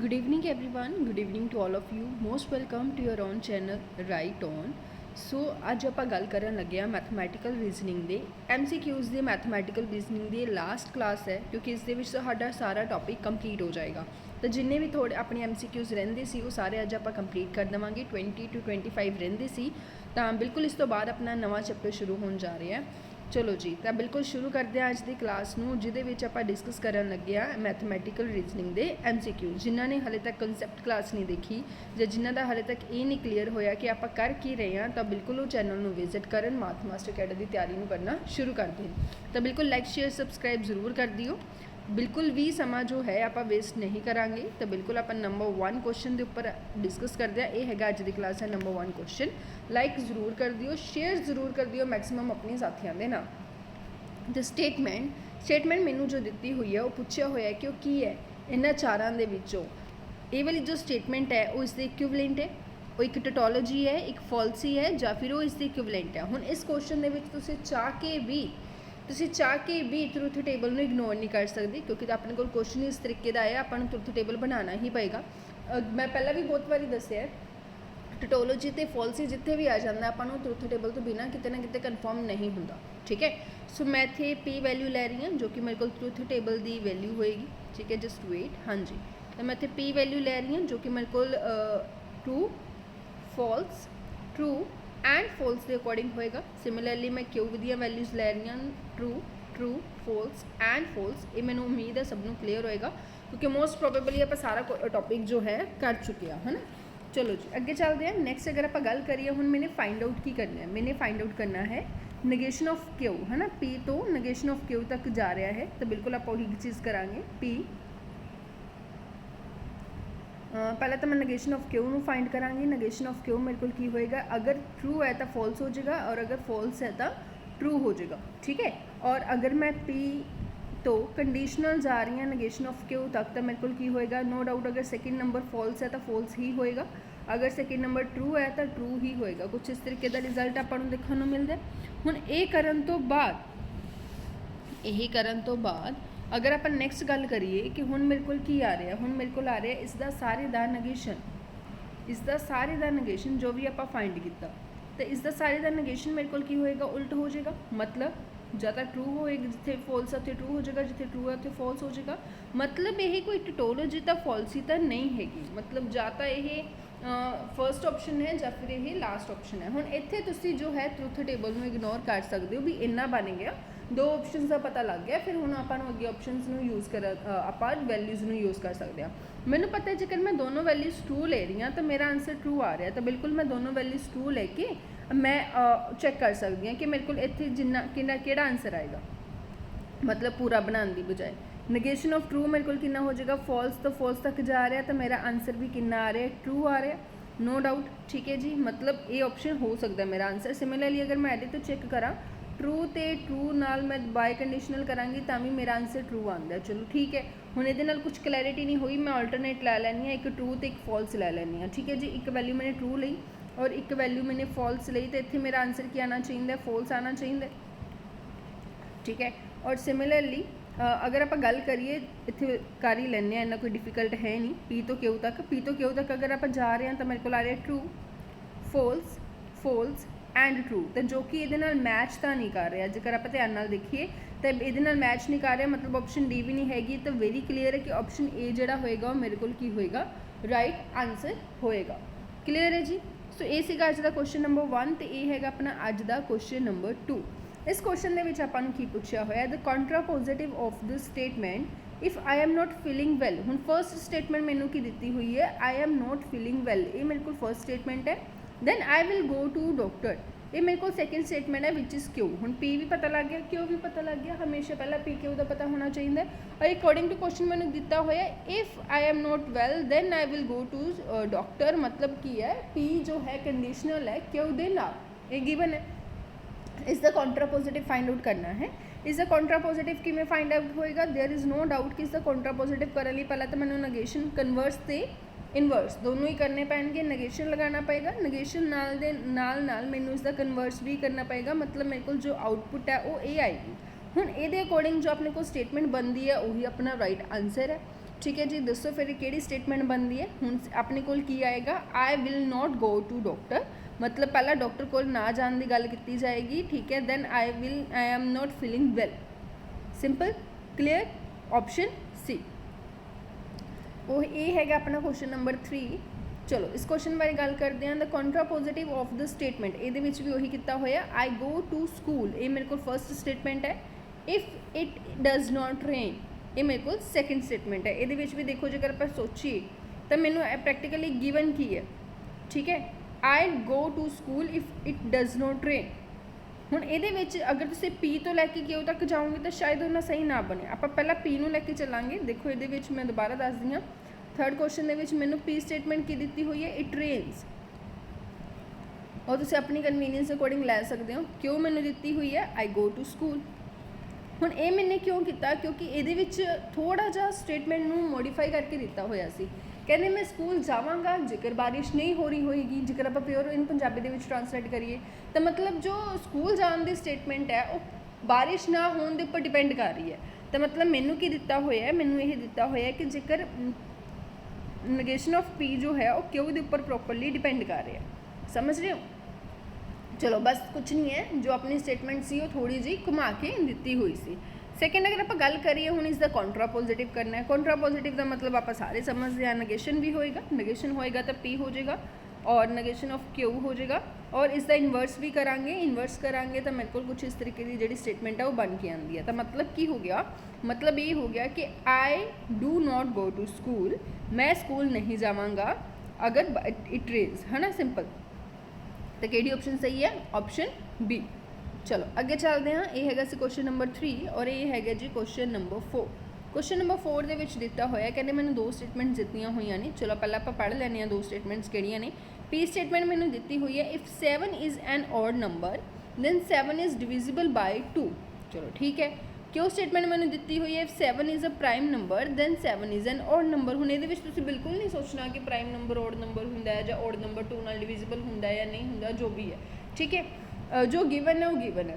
Good evening, everyone. Good evening to all of you. Most welcome to your own channel Right On. ਸੋ ਅੱਜ ਆਪਾਂ ਗੱਲ ਕਰਨ ਲੱਗੇ ਹਾਂ ਮੈਥਮੈਟੀਕਲ ਰੀਜ਼ਨਿੰਗ ਦੇ MCQs ਦੇ ਮੈਥਮੈਟੀਕਲ ਰੀਜ਼ਨਿੰਗ ਦੀ ਲਾਸਟ ਕਲਾਸ ਹੈ ਕਿਉਂਕਿ ਇਸ ਦੇ ਵਿੱਚ ਸਾਡਾ ਸਾਰਾ ਟੌਪਿਕ ਕੰਪਲੀਟ ਹੋ ਜਾਏਗਾ। ਤਾਂ ਜਿੰਨੇ ਵੀ ਥੋੜੇ ਆਪਣੀ MCQs ਰਹਿੰਦੇ ਸੀ ਉਹ ਸਾਰੇ ਅੱਜ ਆਪਾਂ ਕੰਪਲੀਟ ਕਰ ਦੇਵਾਂਗੇ। 20 to 25 ਰਹਿੰਦੇ ਸੀ ਤਾਂ ਬਿਲਕੁਲ ਇਸ ਤੋਂ ਬਾਅਦ ਆਪਣਾ ਨਵਾਂ ਚੈਪਟਰ ਸ਼ੁਰੂ ਹੋਣ ਜਾ ਰਿਹਾ ਹੈ। ਚਲੋ ਜੀ, ਤਾਂ ਬਿਲਕੁਲ ਸ਼ੁਰੂ ਕਰਦੇ ਹਾਂ ਅੱਜ ਦੀ ਕਲਾਸ ਨੂੰ, ਜਿਹਦੇ ਵਿੱਚ ਆਪਾਂ ਡਿਸਕਸ ਕਰਨ ਲੱਗੇ ਹਾਂ ਮੈਥਮੈਟੀਕਲ ਰੀਜ਼ਨਿੰਗ ਦੇ MCQ। ਜਿਨ੍ਹਾਂ ਨੇ ਹਾਲੇ ਤੱਕ ਕਨਸੈਪਟ ਕਲਾਸ ਨਹੀਂ ਦੇਖੀ ਜਾਂ ਜਿਨ੍ਹਾਂ ਦਾ ਹਾਲੇ ਤੱਕ ਇਹ ਨਹੀਂ ਕਲੀਅਰ ਹੋਇਆ ਕਿ ਆਪਾਂ ਕਰ ਕੀ ਰਹੇ ਹਾਂ, ਤਾਂ ਬਿਲਕੁਲ ਉਹ ਚੈਨਲ ਨੂੰ ਵਿਜ਼ਿਟ ਕਰਨ, ਮੈਥ ਮਾਸਟਰ ਅਕੈਡਮੀ ਦੀ ਤਿਆਰੀ ਨੂੰ ਕਰਨਾ ਸ਼ੁਰੂ ਕਰ ਦੇਣ। ਤਾਂ ਬਿਲਕੁਲ ਲਾਈਕ ਸ਼ੇਅਰ ਸਬਸਕ੍ਰਾਈਬ ਜ਼ਰੂਰ ਕਰ ਦਿਓ। ਬਿਲਕੁਲ ਵੀ ਸਮਾਂ ਜੋ ਹੈ ਆਪਾਂ ਵੇਸਟ ਨਹੀਂ ਕਰਾਂਗੇ। ਤਾਂ ਬਿਲਕੁਲ ਆਪਾਂ ਨੰਬਰ 1 ਕੁਐਸਚਨ ਦੇ ਉੱਪਰ ਡਿਸਕਸ ਕਰਦੇ ਹਾਂ। ਇਹ ਹੈਗਾ ਅੱਜ ਦੀ ਕਲਾਸ ਦਾ ਨੰਬਰ 1 ਕੁਐਸਚਨ। ਲਾਈਕ ਜ਼ਰੂਰ ਕਰ ਦਿਓ, ਸ਼ੇਅਰ ਜ਼ਰੂਰ ਕਰ ਦਿਓ ਮੈਕਸਿਮਮ ਆਪਣੇ ਸਾਥੀਆਂ ਦੇ ਨਾਲ। ਦ ਸਟੇਟਮੈਂਟ ਮੈਨੂੰ ਜੋ ਦਿੱਤੀ ਹੋਈ ਹੈ ਉਹ ਪੁੱਛਿਆ ਹੋਇਆ ਕਿ ਉਹ ਕੀ ਹੈ ਇਹਨਾਂ ਚਾਰਾਂ ਦੇ ਵਿੱਚੋਂ। ਇਹ ਵਾਲੀ ਜੋ ਸਟੇਟਮੈਂਟ ਹੈ ਉਹ ਇਸ ਦੇ ਇਕੁਇਵਲੈਂਟ ਹੈ, ਉਹ ਇੱਕ ਟਟੋਲੋਜੀ ਹੈ, ਇੱਕ ਫਾਲਸੀ ਹੈ ਜਾਂ ਫਿਰ ਉਹ ਇਸ ਦੇ ਇਕੁਇਵਲੈਂਟ ਹੈ। ਹੁਣ ਇਸ ਕੁਐਸਚਨ ਦੇ ਵਿੱਚ ਤੁਸੀਂ ਚਾਹ ਕੇ ਵੀ ਟਰੂਥ ਟੇਬਲ ਨੂੰ ਇਗਨੋਰ ਨਹੀਂ ਕਰ ਸਕਦੇ ਕਿਉਂਕਿ ਤਾਂ ਆਪਣੇ ਕੋਲ ਕੁਐਸਚਨ ਇਸ ਤਰੀਕੇ ਦਾ ਆਇਆ, ਆਪਾਂ ਨੂੰ ਟਰੂਥ ਟੇਬਲ ਬਣਾਉਣਾ ਹੀ ਪਏਗਾ। ਮੈਂ ਪਹਿਲਾਂ ਵੀ ਬਹੁਤ ਵਾਰੀ ਦੱਸਿਆ ਟਟੋਲੋਜੀ ਤੇ ਫਾਲਸੀ ਜਿੱਥੇ ਵੀ ਆ ਜਾਂਦਾ ਆਪਾਂ ਨੂੰ ਟਰੂਥ ਟੇਬਲ ਤੋਂ ਬਿਨਾਂ ਕਿਤੇ ਨਾ ਕਿਤੇ ਕਨਫਰਮ ਨਹੀਂ ਹੁੰਦਾ। ਠੀਕ ਹੈ, ਸੋ ਮੈਂ ਇੱਥੇ ਪੀ ਵੈਲਿਊ ਲੈ ਰਹੀ ਹਾਂ ਜੋ ਕਿ ਮੇਰੇ ਕੋਲ ਟਰੂਥ ਟੇਬਲ ਦੀ ਵੈਲਿਊ ਹੋਏਗੀ। ਠੀਕ ਹੈ, ਜਸਟ ਵੇਟ। ਹਾਂਜੀ, ਤਾਂ ਮੈਂ ਇੱਥੇ ਪੀ ਵੈਲਿਊ ਲੈ ਰਹੀ ਹਾਂ ਜੋ ਕਿ ਮੇਰੇ ਕੋਲ true, false, true and false ਦੇ ਅਕੋਰਡਿੰਗ ਹੋਏਗਾ। ਸਿਮਿਲਰਲੀ ਮੈਂ ਕਿਊ ਦੀਆਂ ਵੈਲਿਊਜ਼ ਲੈ ਰਹੀ ਹਾਂ, ਟਰੂ, ਫਾਲਸ ਐਂਡ ਫਾਲਸ। ਇਹ ਮੈਨੂੰ ਉਮੀਦ ਹੈ ਸਭ ਨੂੰ ਕਲੀਅਰ ਹੋਏਗਾ ਕਿਉਂਕਿ ਮੋਸਟ ਪ੍ਰੋਬੇਬਲੀ ਆਪਾਂ ਸਾਰਾ ਟੌਪਿਕ ਜੋ ਹੈ ਕਰ ਚੁੱਕੇ ਹਾਂ, ਹੈ ਨਾ। ਚਲੋ ਜੀ ਅੱਗੇ ਚੱਲਦੇ हैं। नेक्स्ट अगर आप गल करिए हूँ मैंने फाइंड आउट की करना है, मैंने फाइंड आउट करना है नगेशन ऑफ क्यू, है ना। पी तो नगेशन ऑफ क्यू तक जा रहा है तो बिल्कुल आप वही चीज़ करांगे। पी पहले तो मैं नगेशन ऑफ क्यू में फाइंड करांगी। नगेशन ऑफ क्यू मेरे को की होएगा, अगर ट्रू है तो फॉल्स हो जाएगा और अगर फॉल्स है तो ट्रू हो जाएगा। ठीक है, और अगर मैं पी तो कंडीशनल जा रही हैं नगेशन ऑफ क्यू तक तो मेरे को की होएगा, नो डाउट अगर सेकंड नंबर फॉल्स है तो फॉल्स ही होएगा, अगर सेकंड नंबर ट्रू है तो ट्रू ही होएगा। कुछ इस तरीके का रिजल्ट आपको देखने को मिलता है। हुण ये करन तो बाद, यही करन तो बाद अगर आप नैक्सट गल करिए कि हुण मेरे को की आ रहा है, हुण मेरे को आ रहा है इसका सारे का नगेशन, इसका सारे का नगेशन जो भी आप फाइंड किया तो इसका सारे का नगेशन मेरे को की होएगा, उल्ट हो जाएगा। मतलब ਜਾਂ ਤਾਂ ਟਰੂ ਹੋਏਗਾ ਜਿੱਥੇ ਫਾਲਸ ਹੈ ਉੱਥੇ ਟਰੂ ਹੋ ਜਾਏਗਾ, ਜਿੱਥੇ ਟਰੂ ਹੈ ਉੱਥੇ ਫਾਲਸ ਹੋ ਜਾਏਗਾ। ਮਤਲਬ ਇਹ ਕੋਈ ਟਟੋਲੋਜੀ ਤਾਂ ਫਾਲਸੀ ਤਾਂ ਨਹੀਂ ਹੈਗੀ, ਮਤਲਬ ਜਾਂ ਤਾਂ ਇਹ ਫਰਸਟ ਆਪਸ਼ਨ ਹੈ ਜਾਂ ਫਿਰ ਇਹ ਲਾਸਟ ਆਪਸ਼ਨ ਹੈ। ਹੁਣ ਇੱਥੇ ਤੁਸੀਂ ਜੋ ਹੈ ਟਰੂਥ ਟੇਬਲ ਨੂੰ ਇਗਨੋਰ ਕਰ ਸਕਦੇ ਹੋ ਵੀ ਇੰਨਾ ਬਣ ਗਿਆ, ਦੋ ਆਪਸ਼ਨਸ ਦਾ ਪਤਾ ਲੱਗ ਗਿਆ। ਫਿਰ ਹੁਣ ਆਪਾਂ ਨੂੰ ਅੱਗੇ ਆਪਸ਼ਨਸ ਨੂੰ ਯੂਜ਼ ਕਰ ਆਪਾਂ ਵੈਲਿਊਜ਼ ਨੂੰ ਯੂਜ਼ ਕਰ ਸਕਦੇ ਹਾਂ। ਮੈਨੂੰ ਪਤਾ ਹੈ ਜੇਕਰ ਮੈਂ ਦੋਨੋਂ ਵੈਲਿਊਜ਼ ਟਰੂ ਲੈ ਰਹੀ ਹਾਂ ਤਾਂ ਮੇਰਾ ਆਨਸਰ ਟਰੂ ਆ ਰਿਹਾ, ਤਾਂ ਬਿਲਕੁਲ ਮੈਂ ਦੋਨੋਂ ਵੈਲਿਊਜ਼ ਟਰੂ ਲੈ ਕੇ मैं चैक कर सकती हाँ कि मेरे को इत्थे जिन्ना किहड़ा आंसर आएगा, मतलब पूरा बनाने की बजाय। नगेशन ऑफ ट्रू मेरे को कितना हो जाएगा, फॉल्स तो फॉल्स तक जा रहा है तो मेरा आंसर भी कितना आ रहा है, ट्रू आ रहा है, नो डाउट। ठीक है जी, मतलब ये ऑप्शन हो सकता है मेरा आंसर। सिमिलरली अगर मैं एडिट तो चेक करा ट्रू तो ट्रू नाल मैं बाय कंडीशनल कराँगी तो भी मेरा आंसर ट्रू आता है। चलो ठीक है, हुण ये कुछ क्लैरिटी नहीं हुई, मैं अल्टरनेट लै लैनी हाँ, एक ट्रू तो एक फॉल्स लै लैनी हाँ। ठीक है जी, एक वैल्यू मैंने ट्रू ली और एक वैल्यू मैंने फॉल्स ली, तो इत्थे मेरा आंसर क्या आना चाहिए, फॉल्स आना चाहिए। ठीक है, और सिमिलरली अगर आप गल करिए इत्थे कर ही लैंने, इन्ना कोई डिफिकल्ट है नहीं। पी तो क्यू तक अगर आप जा रहे हैं तो मेरे को आ रहा है true, false, false and true, तो जो कि ये मैच तो नहीं कर रहा। जेकर आप ध्यान नाल देखिए तो ये मैच नहीं कर रहा, मतलब ऑप्शन डी भी नहीं हैगी। तो वेरी क्लीयर है कि ऑप्शन ए जिहड़ा होएगा मेरे को की होएगा, राइट आंसर होएगा। क्लीयर है जी। सो ये सीगा अज का क्वेश्चन नंबर 1 तो ये है अपना अज का क्वेश्चन नंबर 2। इस क्वेश्चन के विच आपां नूं की पूछा होया, the contrapositive of the statement if I am not feeling well. हुण फर्स्ट स्टेटमेंट मैनूं की दित्ती हुई है, I am not feeling well, ये मेरे को फर्स्ट स्टेटमेंट है। Then I will go to doctor, ये मेरे को सेकेंड स्टेटमेंट है विच इज़ क्यू। हुण पी भी पता लग गया, क्यू भी पता लग गया, हमेशा पहला पी क्यू का पता होना चाहिए। और अकॉर्डिंग टू क्वेश्चन मैंने दिता होया, if I am not well then I will go to doctor, मतलब की है पी जो है कंडीशनल है क्यू दे नाल, ये गिवन है। इसका कॉन्ट्रापोजिटिव फाइंड आउट करना है। इसका कॉन्ट्रापोजिटिव किमें फाइंड आउट होएगा, देयर इज़ नो डाउट कि इसका कॉन्ट्रापोजिटिव करने लिए पहला तो मैंने नगेशन कन्वर्स से इनवर्स दोनों ही करने पैणगे। नगेशन लगाना पएगा, नगेशन नाल मैनू इसका कन्वर्स भी करना पएगा, मतलब मेरे को जो आउटपुट है वो ये आएगी। हुण ये अकॉर्डिंग जो अपने को स्टेटमेंट बनती है वही अपना राइट आंसर है। ठीक है जी, दसो फिर किहड़ी स्टेटमेंट बनती है। हुण अपने कोल की आएगा, I will not go to doctor, मतलब पहला डॉक्टर कोल ना जाने की गल की जाएगी, ठीक है। Then I am not feeling well, simple clear, option C. वो ये है अपना क्वेश्चन नंबर 3। चलो इस क्वेश्चन बारे गल करते हैं। The contrapositive of the statement, ये भी उही किया होया, आई गो टू स्कूल, ये मेरे को फर्स्ट स्टेटमेंट है। If it does not rain, ये मेरे को सैकेंड स्टेटमेंट है। ये भी देखो जेकर आप सोचिए तो मैनू प्रैक्टिकली गिवन की है, ठीक है, I go to school if it does not rain. हुण ये अगर तुम पी तो लैके क्यों तक जाओगे तो शायद उन्ना सही ना बने, आप पहला पी नूं लैके चलांगे। देखो ये मैं दोबारा दस दी हाँ, थर्ड क्वेश्चन के मैनू पी स्टेटमेंट की दी हुई है, इट रेन्स, और तुम अपनी कन्वीनियंस अकॉर्डिंग लै सकते हो। क्यों मैनू दी हुई है, आई गो टू स्कूल। हुण ये मैंने क्यों किया, क्योंकि ये थोड़ा जा स्टेटमेंट नूं मॉडिफाई करके दिता होया सी। कहते मैं स्कूल जावांगा जेकर बारिश नहीं हो रही होएगी, जेकर आप प्योर इन पंजाबी दे विच ट्रांसलेट करिए तो मतलब जो स्कूल जाने की स्टेटमेंट है वो बारिश ना होने के उपर डिपेंड कर रही है। तो मतलब मैनू की दिता होया है, मैनू ये दिता होया है कि जेकर नेगेशन ऑफ पी जो है वो क्यों के उपर प्रॉपरली डिपेंड कर रहा है, समझ रहे हो। चलो बस कुछ नहीं है, जो अपनी स्टेटमेंट सी वो थोड़ी जी घुमा के दी हुई सी। सैकेंड अगर आप गल करिए हुण इसका कॉन्ट्रा पॉजिटिव करना है। कॉन्ट्रा पॉजिटिव का मतलब आप सारे समझते हैं, नगेशन भी होएगा, नगेशन होएगा तो पी हो जाएगा और नगेशन ऑफ क्यू हो जाएगा, और इसका इनवर्स भी करांगे। इनवर्स करांगे तो मेरे को कुछ इस तरीके की जी स्टेटमेंट है वो बन के आती है। तो मतलब की हो गया, मतलब ये हो गया कि I do not go to school, मैं स्कूल नहीं जावांगा अगर इट रेन्स, है ना, सिंपल। तो केड़ी ऑप्शन सही है, ऑप्शन बी। चलो अगे चलते हैं, ये है क्वेश्चन नंबर 3 और ये है जी क्वेश्चन नंबर 4। क्वेश्चन नंबर 4 के दिता होया, कहते मैंने दो स्टेटमेंट्स दित्तियां हुई ने। चलो पहले आप पढ़ लैने दो स्टेटमेंट्स किहड़ियां ने। पी स्टेटमेंट मैंने दी हुई है, if 7 is an odd number then 7 is divisible by 2। चलो ठीक है। क्यों स्टेटमेंट मैंने दी हुई है, if 7 is a prime number then 7 is an odd number. हुण इहदे विच तुसीं बिल्कुल नहीं सोचना कि प्राइम नंबर ऑड नंबर हुंदा है, जां ऑड नंबर 2 नाल डिविजिबल हुंदा है या नहीं हुंदा, जो भी है, ठीक है। जो गिवन है वो गिवन है।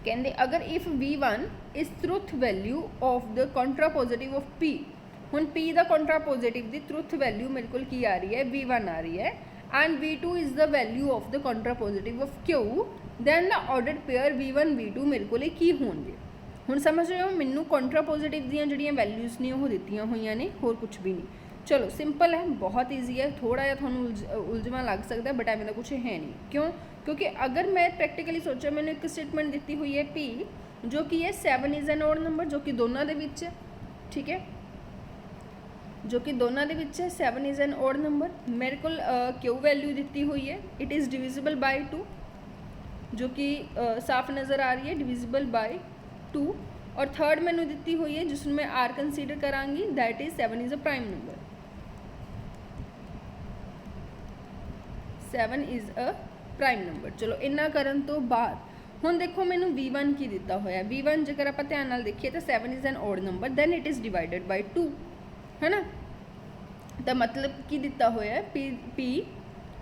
कहते अगर if V1 is truth value of the contrapositive of P, हुण P का कॉन्ट्रा पॉजिटिव की ट्रुथ वैल्यू मेरे को की आ रही है, V1 आ रही है, and V2 is the value of the contrapositive of Q, then the ordered pair V1 V2 मेरे को की होंगे। हुण समझ रहे हो, मैनू कॉन्ट्रा पॉजिटिव दी जिहड़ियां वैल्यूज़ ने वो दित्तियां हुई ने, होर कुछ भी नहीं। चलो सिंपल है, बहुत ईजी है, थोड़ा जिहा तुहानूं उलझवा लग सकता है बट एवें दा कुछ है नहीं। क्यों, क्योंकि अगर मैं प्रैक्टिकली सोचा, मैंने एक स्टेटमेंट दी हुई है P जो कि है 7 इज़ एन ऑड नंबर, जो कि दोनों दे विच है, ठीक है, जो कि दोनों दे विच है, 7 इज़ एन ऑड नंबर। मेरे को क्यू वैल्यू दी हुई है, इट इज़ डिविजिबल बाय 2, जो कि साफ नज़र आ रही है, डिविजिबल बाय 2। और थर्ड मैंने दी हुई है जिसमें मैं आर कंसीडर करांगी, that is 7 is a prime number, 7 is a prime number. चलो इन्ना करन तो बाद हुण देखो मैनू V1 की दिता होया, V1 जेकर आप ध्यान नाल देखिए तो 7 is an odd number, then it is divided by 2, है ना। तो मतलब की दिता होया है, P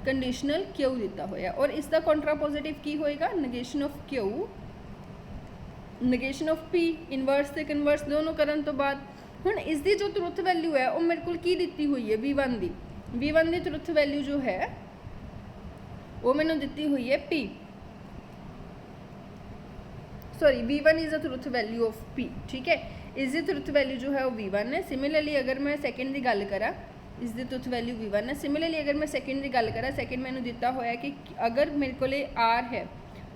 कंडीशनल क्यू दिता होया, और इसका कॉन्ट्रा पॉजिटिव की होएगा, negation of Q, negation of P, inverse से कन्वर्स दोनों करन तो बाद। हुण इसकी जो ट्रुथ वैल्यू है वो मेरे को की दी हुई है, V1 की ट्रुथ वैल्यू जो है वो मैंने दी हुई है P, sorry V1 is a truth value of P, ठीक है। इसकी ट्रुथ वैल्यू जो है वो V1 है। सिमिलरली अगर मैं सैकेंड की गल करा, इसकी ट्रुथ वैल्यू V1 है। सिमिलरली अगर मैं सैकेंड की गल करा, सैकेंड मैंने दिता होया कि अगर मेरे को R है,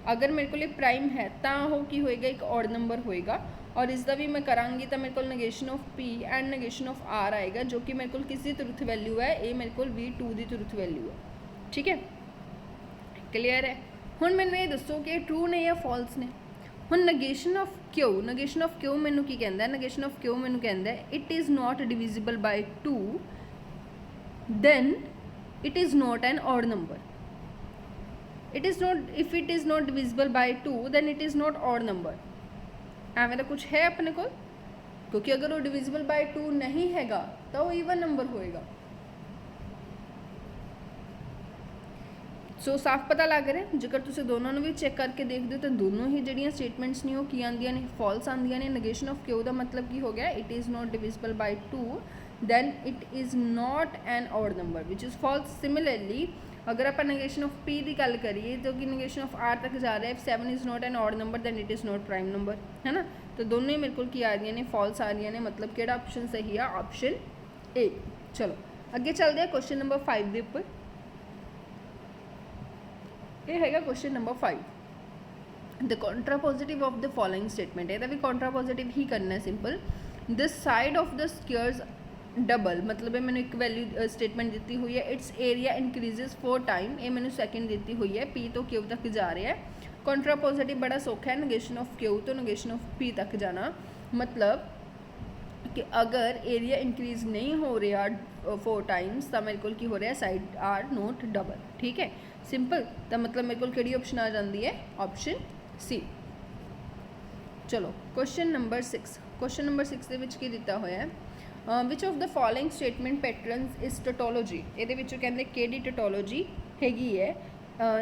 अगर मेरे को प्राइम है तो वो की होएगा, एक ऑड नंबर होएगा, और इसका भी मैं करांगी तो मेरे को negation of P and negation of R आएगा, जो कि मेरे को किसकी ट्रुथ वैल्यू है, ये मेरे को V2 की ट्रुथ वैल्यू है, ठीक है, क्लीयर है। हुण मैनूं ये दसो कि ट्रू ने या फॉल्स ने। हुण नेगेशन ऑफ क्यू मैनूं की कहंदा है, नेगेशन ऑफ क्यू मैनूं कहंदा है it is not divisible by 2 then it is not an odd number. It is not, if it is not divisible by 2 then it is not odd number. एवें दा कुछ है अपने को, क्योंकि अगर वो डिविजिबल बाय 2 नहीं हैगा तो वो ईवन नंबर होएगा। सो साफ पता लग रहा है। जेकर तुसीं दोनों भी चैक करके देखते हो तो दोनों ही जिहड़ियां स्टेटमेंट्स ने वो की आंदियां ने फॉल्स आंदियां ने। नेगेशन ऑफ क्यू का मतलब की हो गया it is not divisible by 2, then it is not an odd number which is false. Similarly अगर आप नेगेशन ऑफ पी की गल करिए जो कि नेगेशन ऑफ आर तक जा रहा है, if 7 is not an odd number then it is not prime number, है ना। तो दोनों ही मेरे को की आ रही ने फॉल्स आ रही ने, मतलब कि ऑप्शन सही है ऑप्शन ए। चलो अगे चलते हैं क्वेश्चन नंबर 5 के उपर। ये है question number 5, the contrapositive of the following statement. यह भी कॉन्ट्रापोजिटिव ही करना है, simple. The side of the squares double, मतलब मैंने एक वैल्यू स्टेटमेंट दी हुई है। इट्स एरिया इंक्रीजेस 4 टाइम, ये मैंने सैकेंड दी हुई है। पी तो क्यू तक जा रहा है। कॉन्ट्रापोजिटिव बड़ा सौखा है, नेगेशन ऑफ क्यू तो नेगेशन ऑफ पी तक जाना, मतलब कि अगर एरिया इंक्रीज नहीं हो रहा 4 टाइम्स तो मेरे को हो रहा है साइड आर नोट डबल, ठीक है, सिंपल। तो मतलब मेरे को किहड़ी ऑप्शन आ जाती है ऑप्शन सी। चलो क्वेश्चन नंबर 6। क्वेश्चन नंबर 6 के विच की दिता होया है, which of the following statement patterns is tautology. ये कहते किहड़ी टोटोलॉजी हैगी है।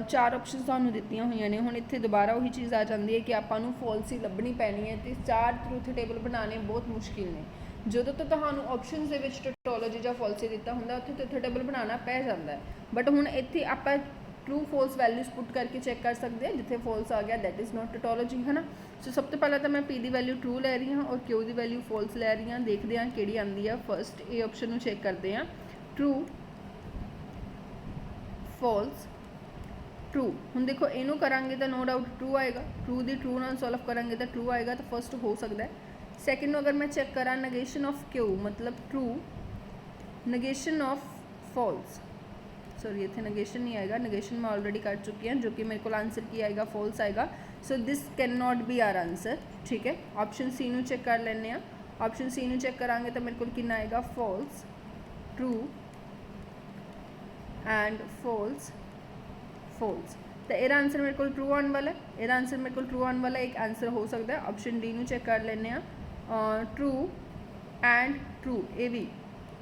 4 ऑप्शन सानू दित्तियां हुई ने। हुण इत्थे दोबारा वही चीज़ आ जाती है कि आपां फॉल्स ही लभनी पैनी है, तो 4 ट्रूथ टेबल बनाने बहुत मुश्किल ने। जो तो तुहानू ऑप्शन के टोटोलॉजी या फॉल्स ही दिता हुंदा उत्थे ट्रूथ टेबल बनाना पै जाता है। बट हुण इत्थे आपां ट्रू फॉल्स वैल्यूज पुट करके चैक कर सकते हैं, जिथे फॉल्स आ गया दैट इज़ नॉट टोटोलॉजी, है ना। सो सब तो पहले तो मैं पी की वैल्यू ट्रू लै रही हाँ और क्यू की वैल्यू फॉल्स लै रही हाँ। देखते हैं कि आती है। फस्ट ए ऑप्शन में चैक करते हैं, ट्रू फॉल्स ट्रू। हुण देखो इनू करांगे तो नो डाउट ट्रू आएगा, ट्रू दी ट्रू नाल सॉल्व करांगे तो ट्रू आएगा, तो फस्ट हो सकता है। सैकेंड अगर मैं चैक करा नेगेशन ऑफ क्यू मतलब true, negation of false, sorry इतने नेगेशन नहीं आएगा, नेगेशन मैं ऑलरेडी कर चुकी हूँ, जो कि मेरे को आंसर की आएगा फॉल्स आएगा। So this can not be our answer, ठीक है। ऑप्शन सी नू चेक कर लेने। ऑप्शन सी नू चेक करांगे तो मेरे को कितना आएगा false, true and false false. तो यह आंसर मेरे को ट्रू आने वाला है, यह आंसर मेरे को ट्रू आने वाला एक आंसर हो सकता है। ऑप्शन डी नू चेक कर लेने, ट्रू एंड ट्रू, ये भी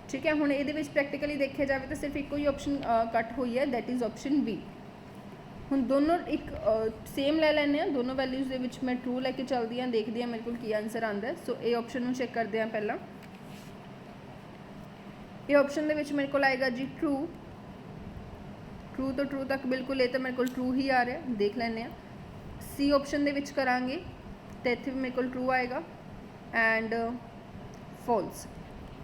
ठीक है। हुण ये प्रैक्टिकली देखा जाए तो सिर्फ एक ही ऑप्शन कट हुई है, दैट इज़ ऑप्शन बी। हुण दोनों एक सेम ले लैने, दोनों वैल्यूज़ के मैं ट्रू लैके चलती हाँ, देखती हाँ मेरे को की आंसर आता है। सो ये ऑप्शन में चेक करते हैं पहला। ये ऑप्शन के मेरे को आएगा जी ट्रू, ट्रू तो ट्रू तक बिल्कुल, ये तो मेरे को ट्रू ही आ रहा है, देख लैने। सी ऑप्शन के करांगे तो इत्थे भी मेरे को ट्रू आएगा एंड फॉल्स।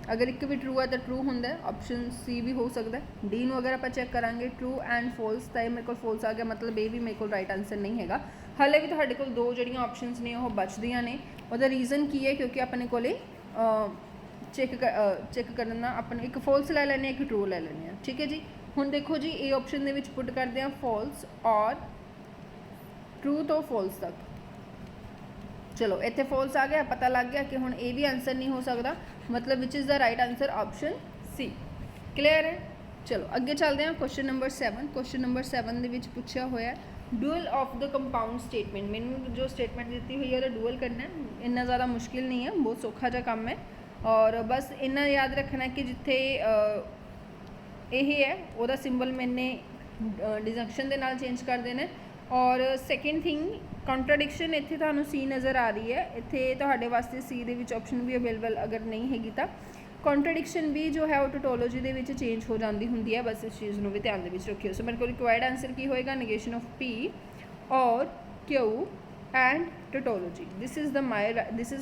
अगर एक भी ट्रू है तो ट्रू होंगे, ऑप्शन सी भी हो सकता है। डी नू अगर आप चेक करांगे ट्रू एंड फॉल्स, तो ये मेरे को फॉल्स आ गया, मतलब ये भी मेरे को राइट आंसर नहीं है। हाले भी तुहाडे कोल 2 जिहड़ियां ऑप्शनस ने वो बचदियां ने। उसका रीज़न की है क्योंकि अपने को चेक करना अपने एक फॉल्स लै लैने, एक ट्रू लै लैने, ठीक है जी। हुण देखो जी ए ऑप्शन के पुट करते हैं फॉल्स और ट्रू तो फॉल्स तक। चलो इत्थे फॉल्स आ गया, पता लग गया कि हुण ये भी आंसर नहीं हो सकता, मतलब which is the right answer option C. Clear है। चलो अगे चलते हैं क्वेश्चन नंबर 7। क्वेश्चन नंबर 7 के पूछा होया dual of the compound statement. मैंने जो स्टेटमेंट दी हुई है वो डुअल करना है, इन्ना ज़्यादा मुश्किल नहीं है, बहुत सौखा जा काम है। और बस इन्ना याद रखना है कि जिथे यही है वह सिंबल मैंने डिजंक्शन के नाल चेंज कर देना। और सैकेंड थिंग कॉन्ट्राडिक्शन इत्थे तुहानूं सी नज़र आ रही है, इत्थे तुहाडे वास्ते सी दे विच ऑप्शन भी अवेलेबल अगर नहीं हैगी तो कॉन्ट्राडिक्शन भी जो है वो टोटोलॉजी दे विच चेंज हो जाती होंदी है, बस इस चीज़ को भी ध्यान दे विच रखियो। सो मेरे को रिक्वायर्ड आंसर की होएगा नेगेशन ऑफ पी और Q and tautology. This is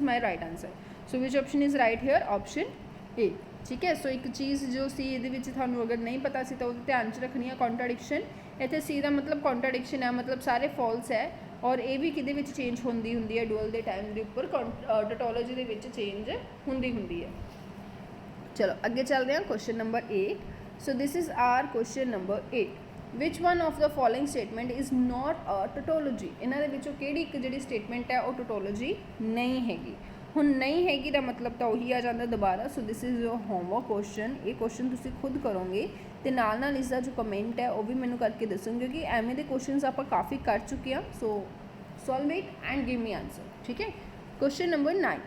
my right answer. So which option is right here, option A, ठीक है। सो एक चीज़ जो सी ये थानू अगर नहीं पता सी तो ध्यान च रखनी है, कॉन्ट्राडिक्शन इत्थे सी का मतलब कॉन्ट्राडिक्शन है, मतलब सारे फॉल्स है और ये भी किदे विच चेंज होंदी हुंदी है डुअल के टाइम के उपर, टोटोलॉजी के विच चेंज होंदी है। चलो अगे चलते हैं question number 8। So this is our question number 8। Which one of the following statement is not a tautology. इन्होंने विचों किहड़ी एक जिहड़ी स्टेटमेंट है वो टोटोलॉजी नहीं हैगी। हुण नहीं हैगी दा मतलब तो वही आ जाता दोबारा। सो this is your homework question. ये क्वेश्चन तुसीं खुद करोगे तो नाल इसका जो कमेंट है वह भी मैनू करके दसोगे, क्योंकि एवें दे क्वेश्चन आप काफ़ी कर चुके हैं। सो solve it and give me answer, ठीक है। Question number 9।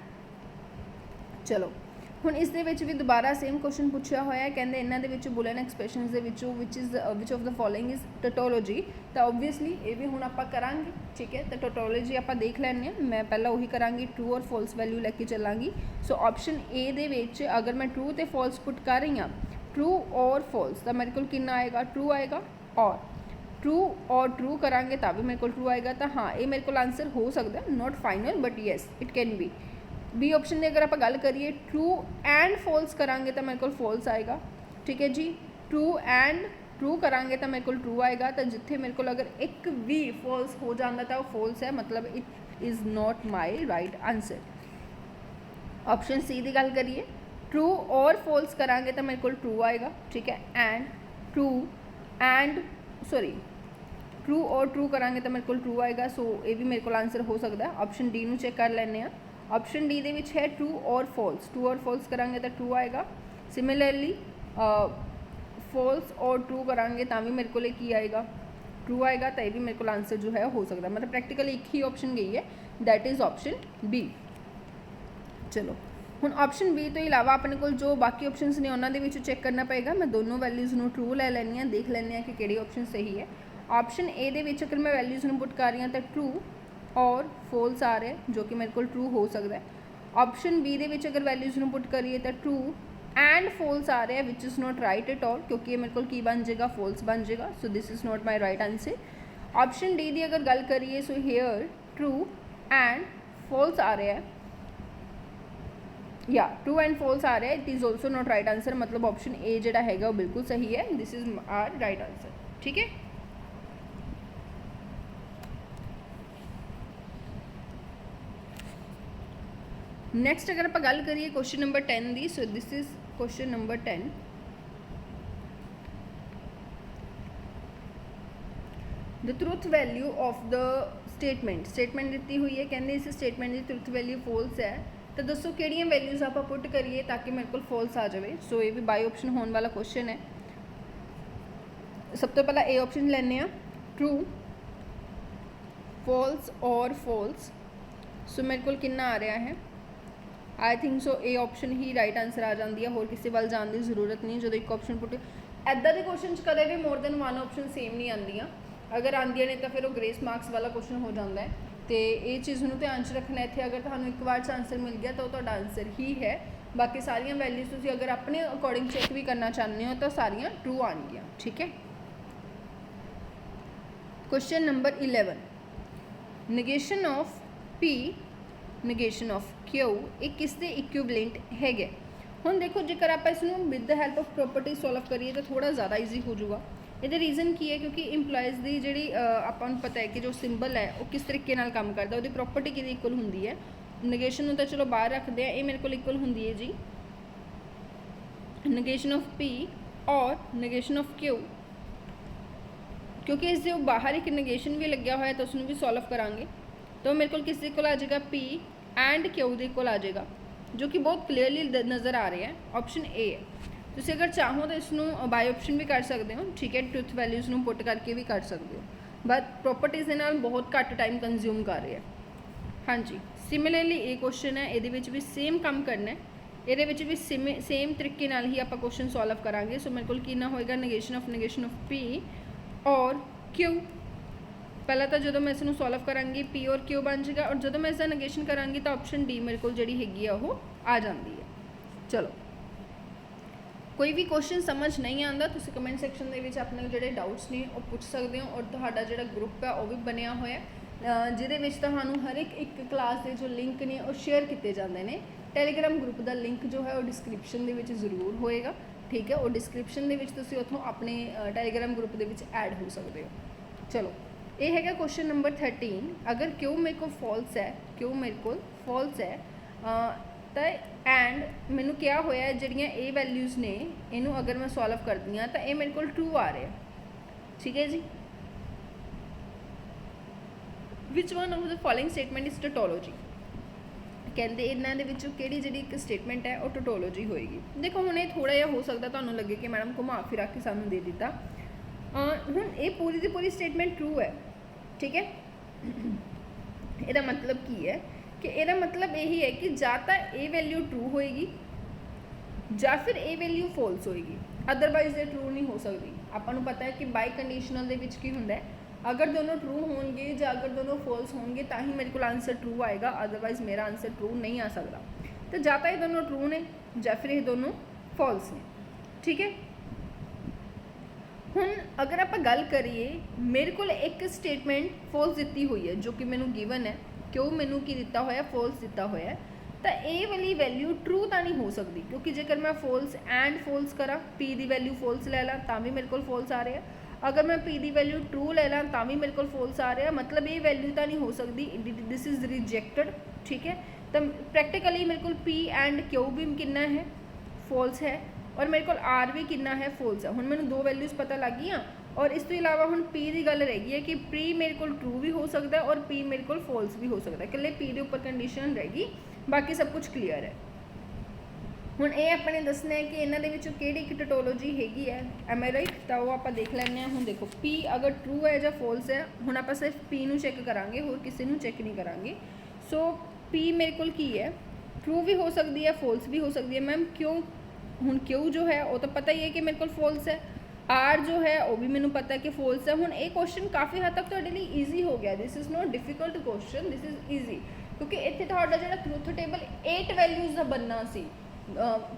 चलो ਹੁਣ ਇਸ ਦੇ ਵਿੱਚ ਵੀ ਦੁਬਾਰਾ ਸੇਮ ਕੁਐਸਚਨ ਪੁੱਛਿਆ ਹੋਇਆ ਹੈ, ਕਹਿੰਦੇ ਇਹਨਾਂ ਦੇ ਵਿੱਚ ਬੁਲਨ ਐਕਸਪ੍ਰੈਸ਼ਨਸ ਦੇ ਵਿੱਚੋਂ which of the following is tautology. ਤਾਂ ਓਬਵੀਅਸਲੀ ਇਹ ਵੀ ਹੁਣ ਆਪਾਂ ਕਰਾਂਗੇ, ਠੀਕ ਹੈ। ਤਾਂ ਟੋਟੋਲੋਜੀ ਆਪਾਂ ਦੇਖ ਲੈਂਦੇ ਹਾਂ। ਮੈਂ ਪਹਿਲਾਂ ਉਹੀ ਕਰਾਂਗੀ, ਟਰੂ ਔਰ ਫੋਲਸ ਵੈਲਿਊ ਲੈ ਕੇ ਚੱਲਾਂਗੀ। ਸੋ ਆਪਸ਼ਨ ਏ ਦੇ ਵਿੱਚ ਅਗਰ ਮੈਂ ਟਰੂ ਤੇ ਫੋਲਸ ਪੁੱਟ ਕਰ ਰਹੀ ਹਾਂ, ਟਰੂ ਔਰ ਫੋਲਸ, ਤਾਂ ਮੇਰੇ ਕੋਲ ਕਿੰਨਾ ਆਏਗਾ, ਟਰੂ ਆਏਗਾ। ਔਰ ਟਰੂ करांगे ਤਾਂ ਵੀ ਮੇਰੇ ਕੋਲ ਟਰੂ ਆਏਗਾ। ਤਾਂ हाँ ये मेरे को आंसर हो सकता है, not final but yes it can be. B option की अगर आप गल करिए ट्रू एंड फॉल्स करांगे तो मेरे को फॉल्स आएगा, ठीक है जी। ट्रू एंड ट्रू करांगे तो मेरे को ट्रू आएगा। तो जिथे मेरे को अगर एक भी फॉल्स हो जाता तो वो फॉल्स है, मतलब it is not my right answer. Option C की गल करिए ट्रू और फॉल्स करांगे तो मेरे को ट्रू आएगा, ठीक है। ट्रू और ट्रू करांगे तो मेरे को ट्रू आएगा। सो ये भी मेरे को आंसर हो सकता है। ऑप्शन डी में चेक कर लेने। ऑप्शन डी दे है ट्रू और फॉल्स करांगे तो ट्रू आएगा। सिमिलरली फॉल्स और ट्रू करांगे तो भी मेरे को की आएगा, ट्रू आएगा। तो ये भी मेरे को आंसर जो है हो सकता है, मतलब प्रैक्टिकली एक ही ऑप्शन गई है, दैट इज़ ऑप्शन बी। चलो ਹੁਣ ऑप्शन बी तो इलावा अपने को जो बाकी ऑप्शनस ने उन्होंने चेक करना पेगा। मैं दोनों वैल्यूज़ में ट्रू लै लैनी, देख लैने कि किहड़ी ऑप्शन सही है। ऑप्शन ए दे विच अगर मैं वैल्यूज़ में पुट कर रही हूँ तो ट्रू और फॉल्स आ रहा है, जो कि मेरे को ट्रू हो सकता है। ऑप्शन बी दे विच अगर वैल्यूज़ में पुट करिए तो ट्रू एंड फॉल्स आ रहा है, which is not right at all, क्योंकि ये मेरे को की बन जाएगा, फॉल्स बन जाएगा। So this is not my right answer. Option D की अगर गल करिए, so here true and false आ रहा है, या ट्रू एंड फॉल्स आ रहा है, it is also not right answer. मतलब ऑप्शन ए जोड़ा है वो बिल्कुल सही है, this is our right answer, ठीक है। नैक्सट अगर आप गल करिए क्वेश्चन नंबर 10 की, so this is question number 10। The truth value of the statement दी हुई है, कहते इस स्टेटमेंट की ट्रुथ वैल्यू फॉल्स है। तो दसो कि वैल्यूज़ आप पुट करिए ताकि मेरे को फॉल्स आ जाए। सो ये भी बाई ऑप्शन होने वाला क्वेश्चन है। सब तो पहला ए ऑप्शन लेने, ट्रू फॉल्स और फॉल्स। सो मेरे को कितना आ रहा है, I think so A option ही राइट आंसर आ जाती है, होर किसी वाल जाने की जरूरत नहीं। जो एक ऑप्शन पुट इदा के क्वेश्चन कदे भी more than one option same नहीं आदियाँ, अगर आदियाँ ने तो फिर वो ग्रेस मार्क्स वाला क्वेश्चन हो जाता है। तो ये चीज़ में ध्यान च रखना इतने, अगर थानू एक बार आंसर मिल गया तो वह आंसर ही है। बाकी सारिया वैल्यूज तुम अगर अपने अकॉर्डिंग चेक भी करना चाहते हो तो सारिया ट्रू आएंगियाँ, ठीक है। Question number 11, negation of P negation of Q ये किसके इक्विवेलेंट है। हुण देखो जेकर आप इसनूं with the help of property solve करिए तो थोड़ा ज़्यादा ईजी हो जाएगा। ये रीज़न की है क्योंकि इंप्लॉयज़ की जी आपको पता है कि जो सिंबल है वो किस तरीके नाल काम करता है, वो प्रॉपर्टी कि इक्वल होंगी है। नेगेशन तो चलो बाहर रखते हैं, ये मेरे को इक्वल होंगी है जी नेगेशन ऑफ पी और नेगेशन ऑफ क्यू, क्योंकि इस बाहर एक नेगेशन भी लग्या हुआ है तो उसमें भी सॉल्व करांगे तो मेरे को किस इक्वल आ जाएगा, पी एंड क्यू के इक्वल आ जाएगा, जो कि बहुत क्लीयरली नज़र आ रहा है। ऑप्शन ए है। तुम अगर चाहो तो इसनों बाय ऑप्शन भी कर सकते हो, ठीक है, ट्रुथ वैल्यूज़ में पुट करके भी कर सकते हो, बट प्रॉपर्टीज़ के नाल बहुत घट टाइम कंज्यूम कर रहे हैं। हाँ जी, सिमिलरली ये क्वेश्चन है, ये भी सेम काम करना है, ये भी सेम तरीके नाल ही आप क्वेश्चन सॉल्व करांगे। सो मेरे को कितना होएगा, नेगेशन ऑफ पी और क्यू। पहला तो जो मैं इसनों सॉल्व करांगी पी और क्यू बन जाएगा, और जो मैं इसका नेगेशन करांगी तो ऑप्शन डी मेरे को जी हैगी वो आ जाती है। चलो, कोई भी क्वेश्चन समझ नहीं आता तो कमेंट सैक्शन के अपने जोड़े डाउट्स ने वो पूछ सकते हो, और तुहाडा जो ग्रुप है वो भी बनया होया जिहदे तुहानू हर एक क्लास के जो लिंक ने वो शेयर किए जाते हैं। टैलीग्राम ग्रुप का लिंक जो है वो डिस्क्रिप्शन के जरूर होएगा, ठीक है, और डिस्क्रिप्शन के उतों अपने टैलीग्राम ग्रुप के ऐड हो सकते हो। चलो, ये है क्वेश्चन नंबर 13। अगर क्यों मेरे को फॉल्स है, क्यों मेरे को फॉल्स है तो एंड मैनू क्या होया जड़ियाँ ए वैल्यूज़ ने इनू अगर मैं सॉल्व करती हाँ तो ये मेरे को ट्रू आ रहा है, ठीक है जी। Which one of the following statement is tautology, कहते इन्होंने कि जी एक स्टेटमेंट है वो टोटोलॉजी होएगी। देखो हुण ये थोड़ा जहा हो सकता तुहानू लगे कि मैडम घुमा फिरा के सानू दे दिता। हुण ये पूरी की पूरी स्टेटमेंट ट्रू है, ठीक है। इसका मतलब की है कि यदा मतलब यही है कि जा तो ए वैल्यू ट्रू होएगी ਜਾਂ ਫਿਰ ਇਹ ਵੈਲਿਊ ਫੋਲਸ ਹੋਏਗੀ, ਅਦਰਵਾਈਜ਼ ਇਹ ਟਰੂ ਨਹੀਂ ਹੋ ਸਕਦੀ। ਆਪਾਂ ਨੂੰ ਪਤਾ ਹੈ ਕਿ ਬਾਈ ਕੰਡੀਸ਼ਨਲ ਦੇ ਵਿੱਚ ਕੀ ਹੁੰਦਾ ਹੈ, ਅਗਰ ਦੋਨੋਂ ਟਰੂ ਹੋਣਗੇ ਜਾਂ ਅਗਰ ਦੋਨੋਂ ਫੋਲਸ ਹੋਣਗੇ ਤਾਂ ਹੀ ਮੇਰੇ ਕੋਲ ਆਂਸਰ ਟਰੂ ਆਏਗਾ, ਅਦਰਵਾਈਜ਼ ਮੇਰਾ ਆਂਸਰ ਟਰੂ ਨਹੀਂ ਆ ਸਕਦਾ। तो ਜਾਂ ਤਾਂ ਇਹ ਦੋਨੋਂ ਟਰੂ ਨੇ ਜਾਂ ਫਿਰ ਇਹ ਦੋਨੋਂ ਫਾਲਸ ਨੇ। ठीक है, ਹੁਣ अगर आप गल करिए मेरे को एक स्टेटमेंट फॉल्स दी हुई है जो कि मैनू गिवन है, क्यों मैनू की दिता होया फॉल्स दिता होया है, तो ये वाली वैल्यू ट्रू तो नहीं हो सकती, क्योंकि जेकर मैं फॉल्स एंड फॉल्स करा पी की वैल्यू फॉल्स ले ला तो भी मेरे को फॉल्स आ रहा है, अगर मैं पी की वैल्यू ट्रू ले ला तो भी मेरे को फॉल्स आ रहा है, मतलब ये वैल्यू तो नहीं हो सकती, दिस इज़ रिजेक्टेड। ठीक है, तो प्रैक्टिकली मेरे को पी एंड क्यू भी कितना है फॉल्स है और मेरे को आर भी कितना है फॉल्स है। हुण मैनू दो वैल्यूज़ पता लग गई, और इस तो इलावा हुण पी की गल रह गई है कि पी मेरे को ट्रू भी हो सकता है और पी मेरे को फॉल्स भी हो सकता है, इकल्ले पी के उपर कंडीशन रहेगी, बाकी सब कुछ क्लीयर है। हुण ये अपने दसना है कि इन्हां दे विचों किहड़ी एक टोटोलॉजी हैगी है, एम आई राइट, तो वो आपां देख लैंदे हां। हुण देखो पी अगर ट्रू है या फॉल्स है, हुण आपां सिर्फ पी नूं चैक करांगे, होर किसी नूं चैक नहीं करांगे। सो पी मेरे को की है ट्रू भी हो सकती है फॉल्स भी हो सकती है। मैम क्यों, हुण क्यू जो है वो तो पता ही है कि मेरे को फॉल्स है, आर जो है वो भी मैनू पता है कि फॉल्स है। हुण ये क्वेश्चन काफ़ी हद तक तुहाडे लई ईजी हो गया, this is not difficult question, this is easy, क्योंकि इत्थे तुहाडा जिहड़ा ट्रुथ टेबल 8 वैल्यूज़ दा बनना सी,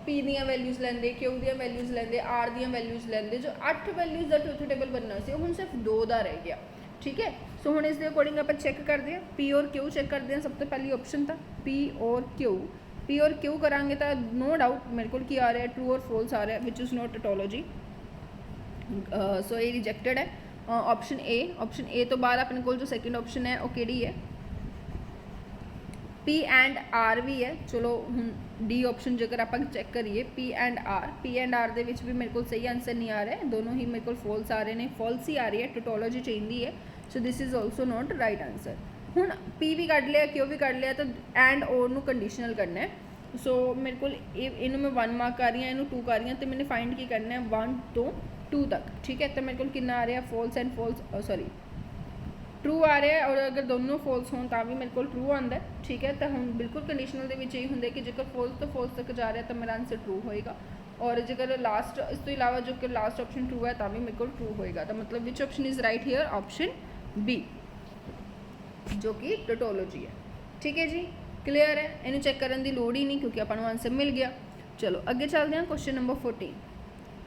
पी दियां वैल्यूज़ लैंदे, क्यू दियां वैल्यूज़ लैंदे, आर दियां वैल्यूज़ लैंदे, जो 8 वैल्यूज़ दा ट्रुथ टेबल बनना सी हुण सिर्फ 2 दा रह गया। ठीक है, सो हुण इस दे अकॉर्डिंग आपां चैक करते हैं, पी और क्यू चैक करते हैं। सब तो पहली ऑप्शन था पी और क्यू करांगे तो नो डाउट मेरे को आ रहा है ट्रू और फॉल्स आ रहा है, विच इज़ नॉट टोटोलॉजी, सो ये रिजेक्टेड है। ऑप्शन ए तो बाद अपने को जो सैकेंड ऑप्शन है वो किहड़ी है, पी एंड आर भी है। चलो हुण डी ऑप्शन जेकर आप चैक करिए पी एंड आर दे विच भी मेरे को सही आंसर नहीं आ रहा है, दोनों ही मेरे को फॉल्स आ रहे हैं, फॉल्स ही आ रही है, टोटोलॉजी चाहिए है, सो this is also not right answer. हुण पी भी कढ़ लिया क्यू भी कढ़ लिया, तो एंड और नू कंडीशनल करना है। सो मेरे को इनू मैं 1 मार्क कर रही हूँ, इनू 2 कर रही हूँ, तो मैंने फाइंड की करना है 1 तो 2 तक। ठीक है, तो मेरे को कितना आ रहा है false and false sorry true आ रहा है, और अगर दोनों फॉल्स हों तो भी मेरे को ट्रू आता है। ठीक है, तो हम बिल्कुल कंडीशनल के यही होंगे कि जेकर फॉल्स तो फॉल्स तक जा रहा है तो मेरा आंसर ट्रू होएगा, और जेकर लास्ट इस तो इलावा जो कि लास्ट ऑप्शन ट्रू है तो भी मेरे को ट्रू होएगा। तो मतलब which option is right here, option B जो कि टोटोलॉजी है। ठीक है जी, क्लीयर है, इन्हें चैक करने की लोड़ ही नहीं क्योंकि अपन आंसर मिल गया। चलो अगे चलते हैं क्वेश्चन नंबर 14।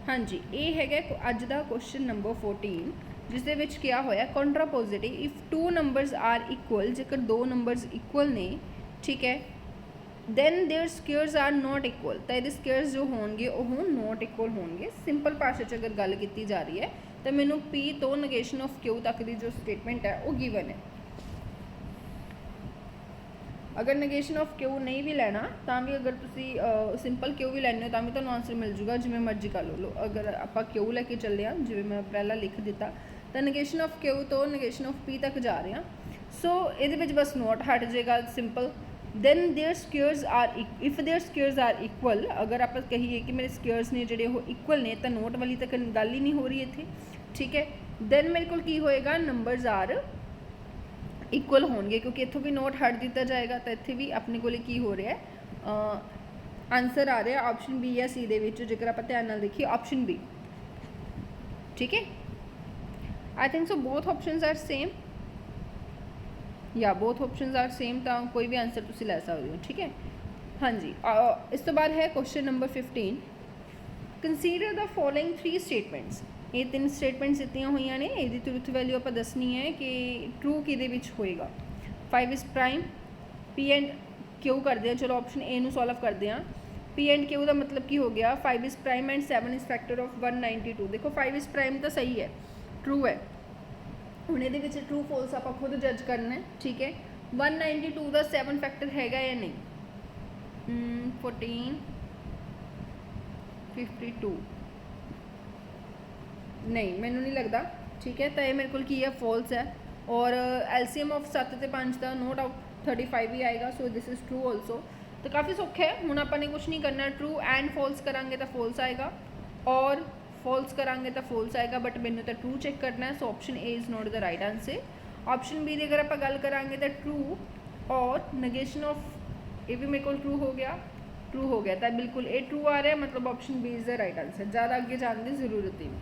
हाँ जी, ये है अज का क्वेश्चन नंबर 14, जिस दे विच क्या होया contrapositive if 2 numbers are equal, जेकर 2 नंबर्स इक्वल ने, ठीक है, then their squares are not equal, तो ये स्क्वेयर्स जो होंगे वो नॉट इक्वल होंगे। सिंपल भाषा च अगर गल की जा रही है तो मैनू पी तो नेगेशन ऑफ क्यू तक की जो स्टेटमेंट है वो गिवन है। अगर नेगेशन ऑफ क्यू नहीं भी लेना तो भी अगर तुम सिंपल क्यू भी लैने हो तो भी आंसर मिल जूगा, जिमें मर्जी कर लो। अगर आप क्यू लैके चले हाँ, जिमें मैं पहला लिख दिता, तो नेगेशन ऑफ क्यू तो नेगेशन ऑफ पी तक जा रहे हैं। सो ये बस नोट हट जाएगा simple. Then their squares are if their squares are equal, अगर आप कहिए कि मेरे स्क्वेयर्स ने जोड़े वो इक्वल ने, तो नोट वाली तक गल ही नहीं हो रही इतने। ठीक है, दैन मेरे को की होएगा नंबर्स आर इक्वल होंगे, क्योंकि इतों भी नोट हट दिता जाएगा, तो इतने भी अपने को की हो रहा है आंसर आ रहा है ऑप्शन बी या सी दे विच, जेकर आप ध्यान नाल देखिए ऑप्शन बी। ठीक है, I think so both options are same, या बोथ ऑप्शंस आर सेम, तो कोई भी आंसर तुम लै सकते हो। ठीक है, हाँ जी, इस तो बाद है question number 15, consider the following 3 statements. ये 3 स्टेटमेंट्स दित्तियां हुई ने, ये ट्रुथ वैल्यू आप दसनी है कि ट्रू कि होएगा। 5 is prime, P and Q करते हैं, चलो ऑप्शन ए नू सॉल्व करते हैं। पी एंड क्यू का मतलब की हो गया 5 is prime and 7 is factor of 192। देखो 5 इज़ प्राइम तो सही है, ट्रू है, हुण ये ट्रू फॉल्स आप खुद जज करना है। ठीक है, 192 का 7 फैक्टर हैगा या नहीं, 14 52 नहीं, मैनू नहीं लगता। ठीक है, तो ये मेरे को की है फॉल्स है, और एलसीएम ऑफ 7 ते 5 का नो डाउट 35 ही आएगा, so this is true also. तो काफ़ी सौखा है, हूँ आपने कुछ नहीं करना, ट्रू एंड फॉल्स करांगे तो फॉल्स आएगा, और फॉल्स करांगे तो फॉल्स आएगा, बट मैंने तो ट्रू चेक करना है, so option A is not the right answer. Option B की अगर आप गल करांगे तो ट्रू और नेगेशन ऑफ ये भी मेरे को ट्रू हो गया, ट्रू हो गया तो बिल्कुल ए ट्रू आ रहा है, मतलब option B is the right answer. ज़्यादा अगे जाने की जरूरत ही नहीं।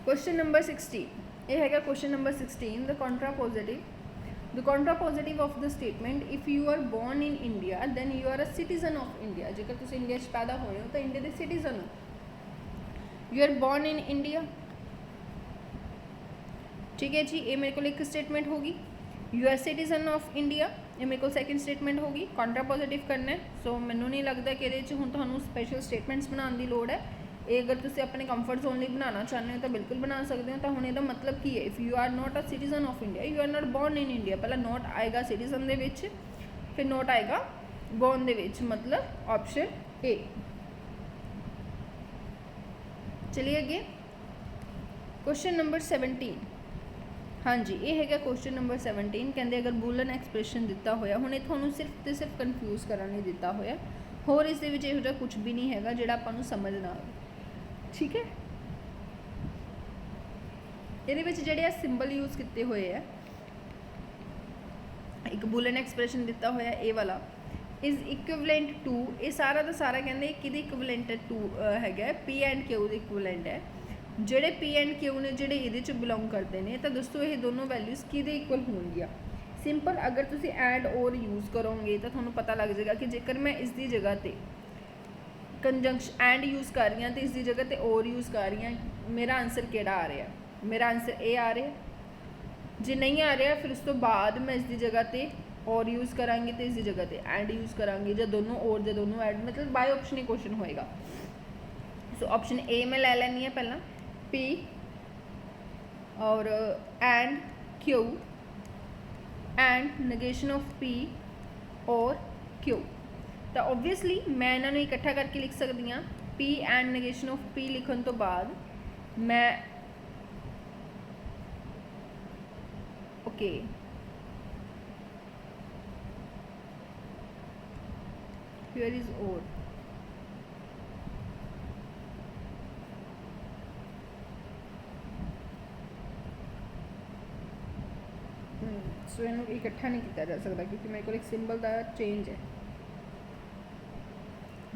क्वेश्चन नंबर 16 ये है question number 16 the contrapositive of the statement if you are born in India then you are a citizen of India। जेकर तुम इंडिया पैदा होए हो तो इंडिया के सिटीजन हो। You are born in India, ठीक है जी, ये मेरे को एक स्टेटमेंट होगी। You are citizen of India, ये मेरे को सैकेंड स्टेटमेंट होगी। कॉन्ट्रापोजिटिव करना है, सो मैनू नहीं लगता कि ये हुण तुहानू स्पैशल स्टेटमेंट्स बनाने की लोड़ है। ये अगर तुम अपने कंफर्ट जोन लिए बनाना चाहते हो तो बिल्कुल बना सकते हो। तो हुण इसका मतलब की है, if you are not a citizen of India you are not born in India. पहला नॉट आएगा सिटीजन के, फिर नॉट आएगा बॉर्न के, मतलब ऑप्शन ए। चलिए अगे क्वेश्चन नंबर 17। हाँ जी, ये है क्वेश्चन नंबर 17। कहते अगर बूलन एक्सप्रैशन दिता होया, हुणे तुहानू सिर्फ तो सिर्फ कन्फ्यूज करने दिता होया, होर इस दे कुछ भी नहीं है जिहड़ा आपां नू समझ ना आवे, ठीक है। ये जिहड़े सिंबल यूज किए हुए है, एक बूलन एक्सप्रैशन दिता होया ए वाला इज इक्विवेलेंट टू, ये सारा का सारा कहते कि इक्विवेलेंट टू है पी एंड क्यू इक्विवेलेंट है। जोड़े पी एंड क्यू ने जोड़े ये बिलोंग करते हैं तो दोस्तों ये दोनों वैल्यूज़ कि इक्वल होंगियां। सिंपल अगर तुसी एंड और यूज़ करोगे तो थोड़ा पता लग जाएगा कि जेकर मैं इसकी जगह पर कंजंक्शन एंड यूज़ कर रही हाँ तो इसकी जगह पर और यूज़ कर रही हाँ, मेरा आंसर केड़ा आ रहा है? मेरा आंसर ए आ रहा है। जे नहीं आ रहा फिर उस तो बाद मैं इसकी जगह पर और यूज़ करांगी तो इसकी जगह पर एंड यूज़ करांगी, जो दोनों और जो दोनों एंड, मतलब बाय ऑप्शन ही क्वेश्चन होएगा। सो ऑप्शन ए मैं ले लैनी है पहला, पी और and Q and negation of P और क्यू। तो ओबवियसली मैं इन्होंने इकट्ठा करके लिख सकती हाँ। P and negation of P लिखने तो बाद मैं ओके हियर इज और सो इन्हों इकट्ठा नहीं किया जा सकता क्योंकि मेरे को एक सिंबल का चेंज है,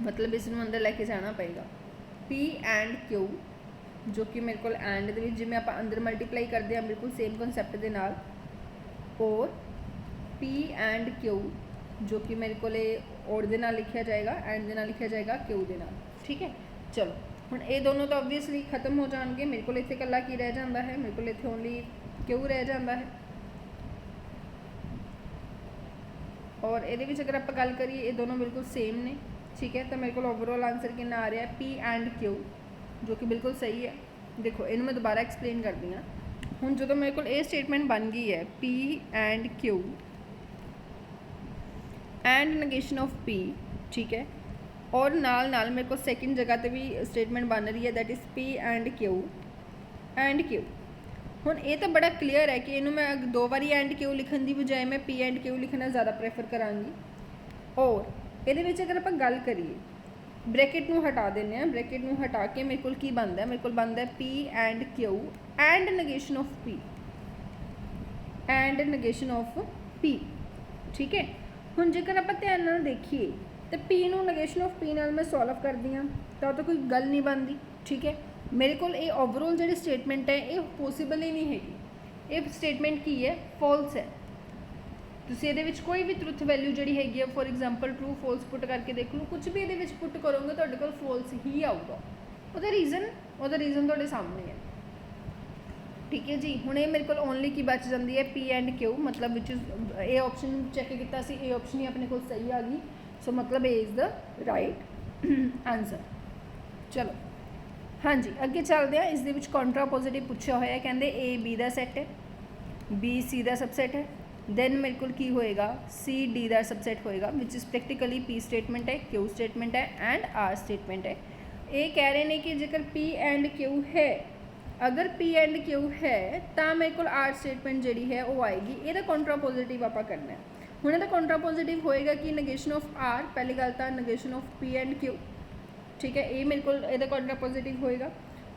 मतलब इस अंदर लैके जाना पएगा। पी एंड क्यू जो कि मेरे को एंड के जिमें आप अंदर मल्टीप्लाई करते हैं बिल्कुल सेम कॉन्सैप्ट के नाल, और पी एंड क्यू जो कि मेरे को और दे नाल लिखा जाएगा, एंड दे नाल लिखा जाएगा क्यू दे नाल, ठीक है। चलो हुण ये दोनों तो ओबवियसली खत्म हो जाएंगे। मेरे को इत्थे कल्ला की रह जाता है, मेरे को इत्थे ओनली क्यू रह जाता है। और ये अगर आप गल करिए ये दोनों बिल्कुल सेम ने, ठीक है। तो मेरे को ओवरऑल आंसर कितना आ रहा है? पी एंड क्यू, जो कि बिल्कुल सही है। देखो इन्हें मैं दोबारा एक्सप्लेन कर दी हाँ। हुण जो मेरे को ये स्टेटमेंट बन गई है P and Q and negation of P, ठीक है, और नाल नाल मेरे को सैकेंड जगह पर भी स्टेटमेंट बन रही है that is P and Q and Q. हुण ये तो बड़ा क्लीयर है कि इनू मैं दो बारी एंड क्यू लिखने की बजाय मैं पी एंड क्यू लिखना ज़्यादा प्रेफर कराँगी। और ये अगर आप गल करिए ब्रैकेट नू हटा देने हैं, ब्रैकेट नू हटा के मेरे को की बनता है? मेरे को बनता है P and Q and negation of P and negation of P, ठीक है। हुण जेकर आप ध्यान नाल देखिए तो पी नू नेगेशन ऑफ पी नाल मैं सॉल्व कर दी हाँ तो कोई गल नहीं बनती, ठीक है। मेरे को ये ओवरऑल जी स्टेटमेंट है ये पॉसिबल ही नहीं हैगी। ये स्टेटमेंट की है? फॉल्स है। तुसीं इहदे विच कोई भी ट्रुथ वैल्यू जी हैगी for example true false put करके देख लो, कुछ भी ये पुट करोगे तो कोल फॉल्स ही आऊगा। वो रीजन तुहाडे सामने है, ठीक है जी। हुण ये मेरे को ओनली की बच जाती है पी एंड क्यू, मतलब विच ए ऑप्शन चैक किया सी, ए ऑप्शन ही अपने को सही आ गई। सो मतलब A is the right answer. चलो हाँ जी अगे चलते हैं। इस कॉन्ट्रापोजिटिव पूछा होया, कहते ए बी का सैट है, बी सी का सबसैट है, दैन मेरे को की होएगा सी डी का सबसैट होएगा which is practically P statement है, क्यू स्टेटमेंट है एंड आर स्टेटमेंट है। ये कह रहे हैं कि जेकर पी एंड क्यू है, अगर पी एंड क्यू है तो मेरे को आर स्टेटमेंट जी है वो आएगी। ये कॉन्ट्रापोजिटिव आप करना है। हुण ये कॉन्ट्रापोजिटिव होएगा कि नेगेशन ऑफ आर, पहली गल तो negation of P and Q, ठीक है। ये मेरे को कॉन्ट्रापोजिटिव होएगा।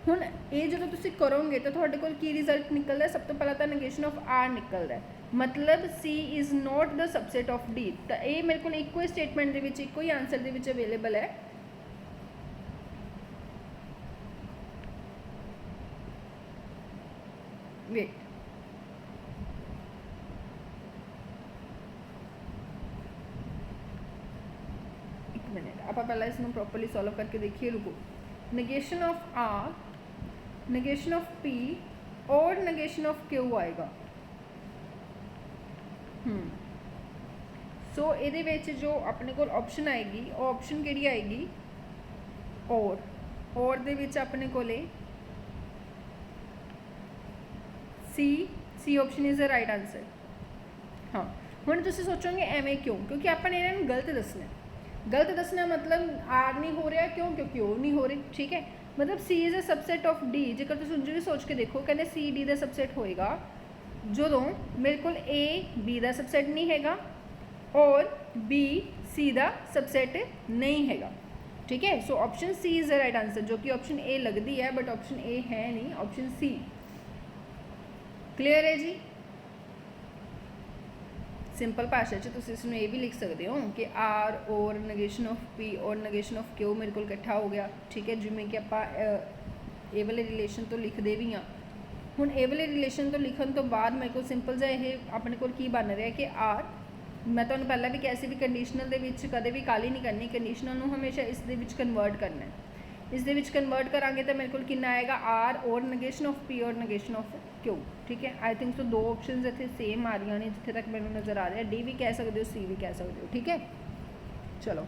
ਹੁਣ ਇਹ ਜਦੋਂ ਤੁਸੀਂ ਕਰੋਗੇ ਤਾਂ ਤੁਹਾਡੇ ਕੋਲ ਕੀ ਰਿਜ਼ਲਟ ਨਿਕਲਦਾ? ਸਭ ਤੋਂ ਪਹਿਲਾਂ ਤਾਂ ਨੈਗੇਸ਼ਨ ਆਫ ਆਰ ਨਿਕਲਦਾ, ਮਤਲਬ C is not the subset of D. ਤਾਂ ਇਹ ਮੇਰੇ ਕੋਲ ਇੱਕੋ ਹੀ ਸਟੇਟਮੈਂਟ ਦੇ ਵਿੱਚ, ਇੱਕੋ ਹੀ ਆਨਸਰ ਦੇ ਵਿੱਚ ਅਵੇਲੇਬਲ ਹੈ। ਵੇਟ, ਇੱਕ ਮਿੰਟ, ਆਪਾਂ ਪਹਿਲਾਂ ਇਸ ਨੂੰ ਪ੍ਰੋਪਰਲੀ ਸੋਲਵ ਕਰਕੇ ਦੇਖੀਏ। ਰੁਕੋ, negation of R, negation of P और negation of Q ਆਏਗਾ। ਸੋ ਇਹਦੇ ਵਿੱਚ ਜੋ ਆਪਣੇ ਕੋਲ ਆਪਸ਼ਨ ਆਏਗੀ, ਉਹ ਆਪਸ਼ਨ ਕਿਹੜੀ ਆਏਗੀ? ਔਰ ਦੇ ਵਿੱਚ ਆਪਣੇ ਕੋਲੇ C option is the right answer. ਹਾਂ, ਹੁਣ ਤੁਸੀਂ ਸੋਚੋਗੇ ਐਵੇਂ ਕਿਉਂ? ਕਿਉਂਕਿ ਆਪਾਂ ਨੇ ਇਹਨਾਂ ਨੂੰ ਗਲਤ ਦੱਸਣਾ ਮਤਲਬ ਆਰ ਨਹੀਂ ਹੋ ਰਿਹਾ, ਕਿਉਂ? ਕਿਉਂਕਿ ਉਹ ਨਹੀਂ ਹੋ ਰਹੀ। ਠੀਕ ਹੈ, ਮਤਲਬ C is a subset of D. ਜੇਕਰ ਤੁਸੀਂ ਉਂਝ ਵੀ ਸੋਚ ਕੇ ਦੇਖੋ, ਕਹਿੰਦੇ ਸੀ ਡੀ ਦਾ ਸਬਸੈਟ ਹੋਏਗਾ ਜਦੋਂ ਮੇਰੇ ਕੋਲ ਏ ਬੀ ਦਾ ਸਬਸੈਟ ਨਹੀਂ ਹੈਗਾ ਔਰ ਬੀ ਸੀ ਦਾ ਸਬਸੈਟ ਨਹੀਂ ਹੈਗਾ। ਠੀਕ ਹੈ, ਸੋ option C is the right answer, ਜੋ ਕਿ ਆਪਸ਼ਨ ਏ ਲੱਗਦੀ ਹੈ ਬਟ ਆਪਸ਼ਨ ਏ ਹੈ ਨਹੀਂ, ਆਪਸ਼ਨ ਸੀ। ਕਲੀਅਰ ਹੈ ਜੀ? ਸਿੰਪਲ ਭਾਸ਼ਾ 'ਚ ਤੁਸੀਂ ਇਸ ਨੂੰ ਇਹ ਵੀ ਲਿਖ ਸਕਦੇ ਹੋ ਕਿ ਆਰ ਔਰ ਨੈਗੇਸ਼ਨ ਆਫ ਪੀ ਔਰ ਨੈਗੇਸ਼ਨ ਆਫ ਕਿਊ ਮੇਰੇ ਕੋਲ ਇਕੱਠਾ ਹੋ ਗਿਆ। ਠੀਕ ਹੈ, ਜਿਵੇਂ ਕਿ ਆਪਾਂ ਇਹ ਵਾਲੇ ਰਿਲੇਸ਼ਨ ਤੋਂ ਲਿਖਦੇ ਵੀ ਹਾਂ। ਹੁਣ ਇਹ ਵਾਲੇ ਰਿਲੇਸ਼ਨ ਤੋਂ ਲਿਖਣ ਤੋਂ ਬਾਅਦ ਮੇਰੇ ਕੋਲ ਸਿੰਪਲ ਜਿਹਾ ਇਹ ਆਪਣੇ ਕੋਲ ਕੀ ਬਣ ਰਿਹਾ ਕਿ ਆਰ, ਮੈਂ ਤੁਹਾਨੂੰ ਪਹਿਲਾਂ ਵੀ ਕਿਹਾ ਸੀ ਵੀ ਕੰਡੀਸ਼ਨਲ ਦੇ ਵਿੱਚ ਕਦੇ ਵੀ ਕਾਹਲੀ ਨਹੀਂ ਕਰਨੀ, ਕੰਡੀਸ਼ਨਲ ਨੂੰ ਹਮੇਸ਼ਾ ਇਸ ਦੇ ਵਿੱਚ ਕਨਵਰਟ ਕਰਨਾ ਹੈ। ਇਸ ਦੇ ਵਿੱਚ ਕਨਵਰਟ ਕਰਾਂਗੇ ਤਾਂ ਮੇਰੇ ਕੋਲ ਕਿੰਨਾ ਆਏਗਾ? ਆਰ ਔਰ ਨੈਗੇਸ਼ਨ ਆਫ ਪੀ ਔਰ ਨੈਗੇਸ਼ਨ ਆਫ ਕਿਊ। ਠੀਕ ਹੈ, ਆਈ ਥਿੰਕ ਸੋ ਦੋ ਆਪਸ਼ਨਸ ਇੱਥੇ ਸੇਮ ਆ ਰਹੀਆਂ ਨੇ ਜਿੱਥੇ ਤੱਕ ਮੈਨੂੰ ਨਜ਼ਰ ਆ ਰਿਹਾ। ਡੀ ਵੀ ਕਹਿ ਸਕਦੇ ਹੋ, ਸੀ ਵੀ ਕਹਿ ਸਕਦੇ ਹੋ। ਠੀਕ ਹੈ, ਚਲੋ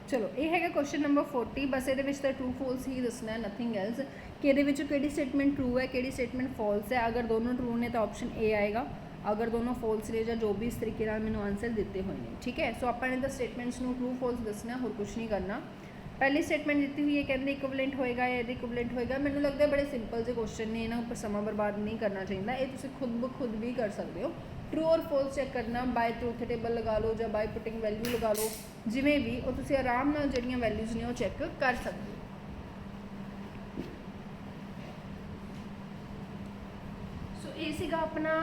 ਚਲੋ ਇਹ ਹੈਗਾ ਕੁਐਸਚਨ ਨੰਬਰ 40। ਬਸ ਇਹਦੇ ਵਿੱਚ ਤਾਂ ਟਰੂ ਫੋਲਸ ਹੀ ਦੱਸਣਾ ਹੈ, ਨਥਿੰਗ ਐਲਸ, ਕਿ ਇਹਦੇ ਵਿੱਚ ਕਿਹੜੀ ਸਟੇਟਮੈਂਟ ਟਰੂ ਹੈ, ਕਿਹੜੀ ਸਟੇਟਮੈਂਟ ਫਾਲਸ ਹੈ। ਅਗਰ ਦੋਨੋਂ ਟਰੂ ਨੇ ਤਾਂ ਆਪਸ਼ਨ ਏ ਆਏਗਾ, ਅਗਰ ਦੋਨੋਂ ਫਾਲਸ ਨੇ ਜਾਂ ਜੋ ਵੀ ਇਸ ਤਰੀਕੇ ਨਾਲ ਮੈਨੂੰ ਆਨਸਰ ਦਿੱਤੇ ਹੋਏ ਨੇ। ਠੀਕ ਹੈ, ਸੋ ਆਪਾਂ ਨੇ ਤਾਂ ਸਟੇਟਮੈਂਟਸ ਨੂੰ ਟਰੂ ਫਾਲਸ ਦੱਸਣਾ, ਹੋਰ ਕੁਝ ਨਹੀਂ ਕਰਨਾ। ਪਹਿਲੀ ਸਟੇਟਮੈਂਟ ਦਿੱਤੀ ਹੋਈ ਹੈ, ਕਹਿੰਦੇ ਇਕੁਇਵਲੈਂਟ ਹੋਏਗਾ ਜਾਂ ਇਹਦੇ ਇਕੁਇਵਲੈਂਟ ਹੋਏਗਾ। ਮੈਨੂੰ ਲੱਗਦਾ ਬੜੇ ਸਿੰਪਲ ਜਿਹੇ ਕੁਐਸਚਨ ਨੇ, ਇਹਨਾਂ ਉੱਪਰ ਸਮਾਂ ਬਰਬਾਦ ਨਹੀਂ ਕਰਨਾ ਚਾਹੀਦਾ। ਇਹ ਤੁਸੀਂ ਖੁਦ ਬ ਖੁਦ ਵੀ ਕਰ ਸਕਦੇ ਹੋ। ट्रू और फॉल्स चैक करना बाय ट्रूथ टेबल लगा लो या बाय पुटिंग वैल्यू लगा लो, जिमें भी और तुसी आराम नाल जिहड़ियां वैल्यूज़ ने वो चैक कर सकते हो। सो ये सीगा अपना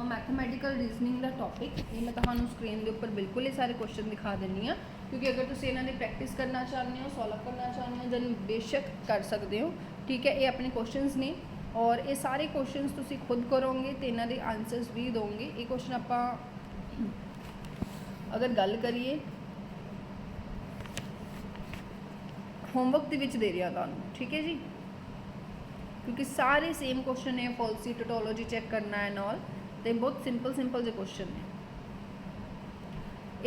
मैथमैटिकल रीजनिंग का टॉपिक। ये मैं तुहानू स्क्रीन के उपर बिल्कुल ही सारे क्वेश्चन दिखा देनी हाँ, क्योंकि अगर तुसी इन्हां दी प्रैक्टिस करना चाहते हो, सॉल्व करना चाहते हो, दैन बेशक कर सकते हो। ठीक है, ये अपने क्वेश्चंस ने और ये सारे क्वेश्चंस तुसी खुद करोगे तो इन्हां दे आंसर्स भी दोगे। ये क्वेश्चन आपां अगर गल करिए होमवर्क दे विच दे रहा तुहानू, ठीक है जी, क्योंकि सारे सेम क्वेश्चन है, पॉलिसी टोटोलॉजी चैक करना है नॉल, तो बहुत सिंपल सिंपल जो क्वेश्चन है।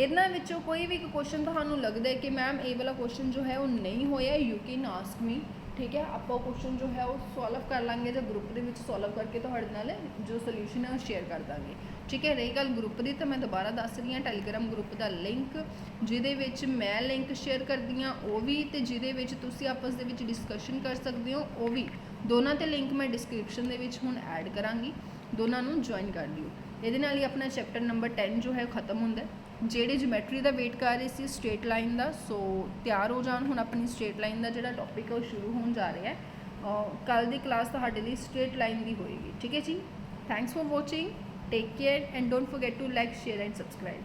इन्हां विचों कोई भी क्वेश्चन तुहानू लगता है कि मैम ये वाला क्वेश्चन जो है वो नहीं होया, यू कैन आस्क मी। ठीक है, आप क्वेश्चन जो है वो सॉल्व कर लाँगे जो ग्रुप के सॉल्व करके तुहाडे नाल जो सोल्यूशन है वो शेयर कर देंगे। ठीक है, रही गल ग्रुप की तो मैं दोबारा दस रही हाँ, टैलीग्राम ग्रुप का लिंक जिहदे विच मैं लिंक शेयर करती हाँ वो भी, तो जिहदे विच तुसीं आपस दे विच डिस्कशन कर सकते हो वो भी, दोनों के लिंक मैं डिस्क्रिप्शन दे विच हुण ऐड करांगी, दोनों नूं ज्वाइन कर लियो। इहदे नाल ही अपना चैप्टर नंबर 10 जो है खत्म हुंदा है। ਜਿਹੜੇ ਜਿਓਮੈਟਰੀ ਦਾ ਵੇਟ ਕਰ ਰਹੇ ਸੀ ਸਟ੍ਰੇਟ ਲਾਈਨ ਦਾ, ਸੋ ਤਿਆਰ ਹੋ ਜਾਣ, ਹੁਣ ਆਪਣੀ ਸਟ੍ਰੇਟ ਲਾਈਨ ਦਾ ਜਿਹੜਾ ਟੌਪਿਕ ਹੈ ਉਹ ਸ਼ੁਰੂ ਹੋਣ ਜਾ ਰਿਹਾ ਹੈ। ਕੱਲ ਦੀ ਕਲਾਸ ਤੁਹਾਡੇ ਲਈ ਸਟ੍ਰੇਟ ਲਾਈਨ ਦੀ ਹੋਏਗੀ। ਠੀਕ ਹੈ ਜੀ, thanks for watching, take care and don't forget to like, share and subscribe.